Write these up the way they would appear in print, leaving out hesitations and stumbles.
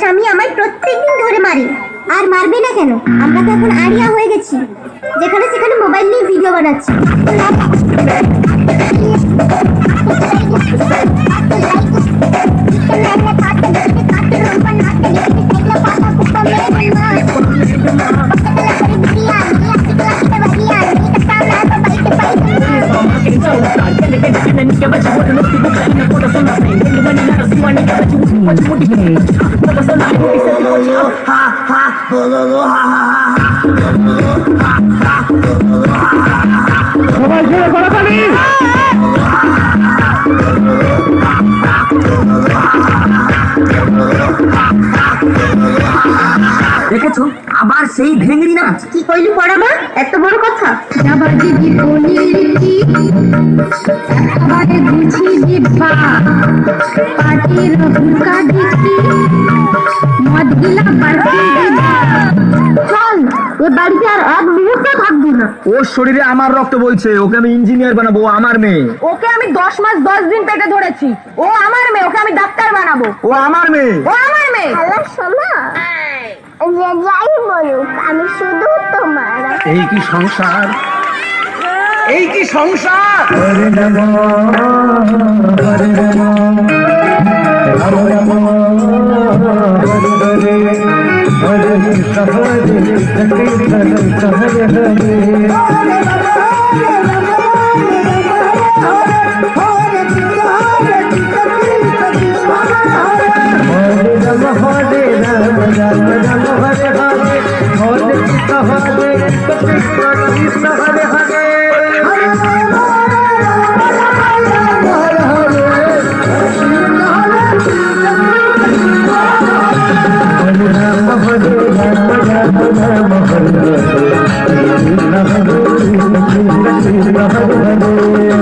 স্বামী আমায় প্রত্যেকদিন ধরে মারে। আর মারবে না কেন, আমরা তো এখন আড়িয়া হয়ে গেছি, যেখানে সেখানে মোবাইল নিয়ে ভিডিও বানাচ্ছি। দেখেছো আবার সেই ভেঙড়ি নাচ। কি কইলি পড়াবা, এত বড় কথা? যাবাজি জীবনের কি একেবারে বুঝি দিবা পাটির হুকা দিকি মদ গিলা বাড়তি দিবা। চল, এ বাড়িতে আর এক মুহূর্ত থাকবো না। ওর শরীরে আমার রক্ত বইছে, ওকে আমি ইঞ্জিনিয়ার বানাবো। ও আমার মেয়ে। ওকে আমি 10 মাস 10 দিন পেটে ধরেছি। ও আমার মেয়ে, ওকে আমি ডাক্তার বানাবো। ও আমার মেয়ে। ও আমার মেয়ে। হ্যালো সোনা, যে যাই বলুক আমি শুধু তোমার। এই কি সংসার, এই কি সংসার।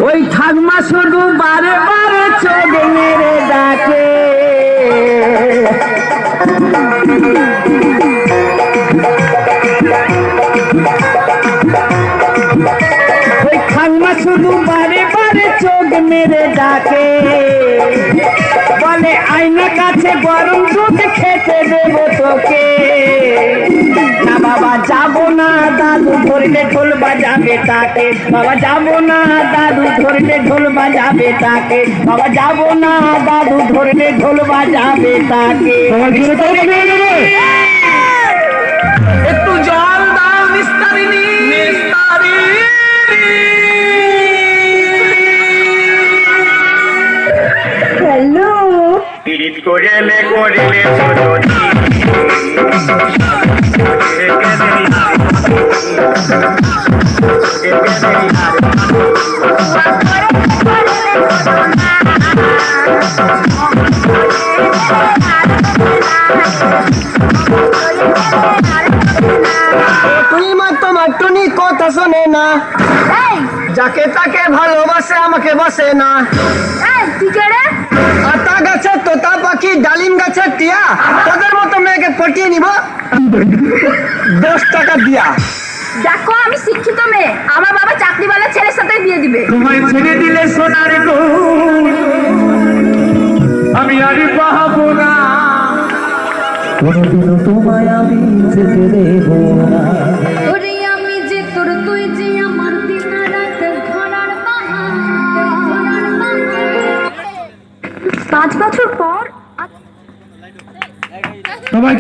ওই ঠাকমা শুধু বারে বারে চোখ মেরে ডাকে। ওই ঠাকমা শুধু বারে বারে চোখ মেরে ডাকে, বলে আয়না কাছে গরম দুধ খেতে দেবো তোকে। না বাবা যাবো না, দাদু ধরলে ঢোল বাজাবে তাকে। বাবা যাবো না, দাদু ধরলে ঢোল বাজাবে তাকে। বাবা যাবো না, দাদু ধরলে ঢোল বাজাবে তাকে। একটু জল দাও নিস্তারিণী, নিস্তারিণী। হ্যালো, পীড়িত করিলে করিলে তুই মা তোমার টুনি কথা শোনে না, যাকে তাকে ভালোবাসে আমাকে বাসে না। তুই কে রে? আতা গাছে তোতা পাখি, ডালিম গাছে টিয়া, তোদের মতো মেয়েকে পটিয়ে নিব 10 টাকা দিয়া। দেখো আমি শিক্ষিত মেয়ে, আমার বাবা চাকরিওয়ালা ছেলের সাথে বিয়ে দিবে। তোমায় ছেড়ে দিলে সোনার গো আমি আর পাবো না, কোনদিনও তোমায় আমি যেতে দেব না। ওরে আমি যে তোর, তুই যে আমার, দিন রাত ঘোড়ার বাহার 5 বছর পর সবাই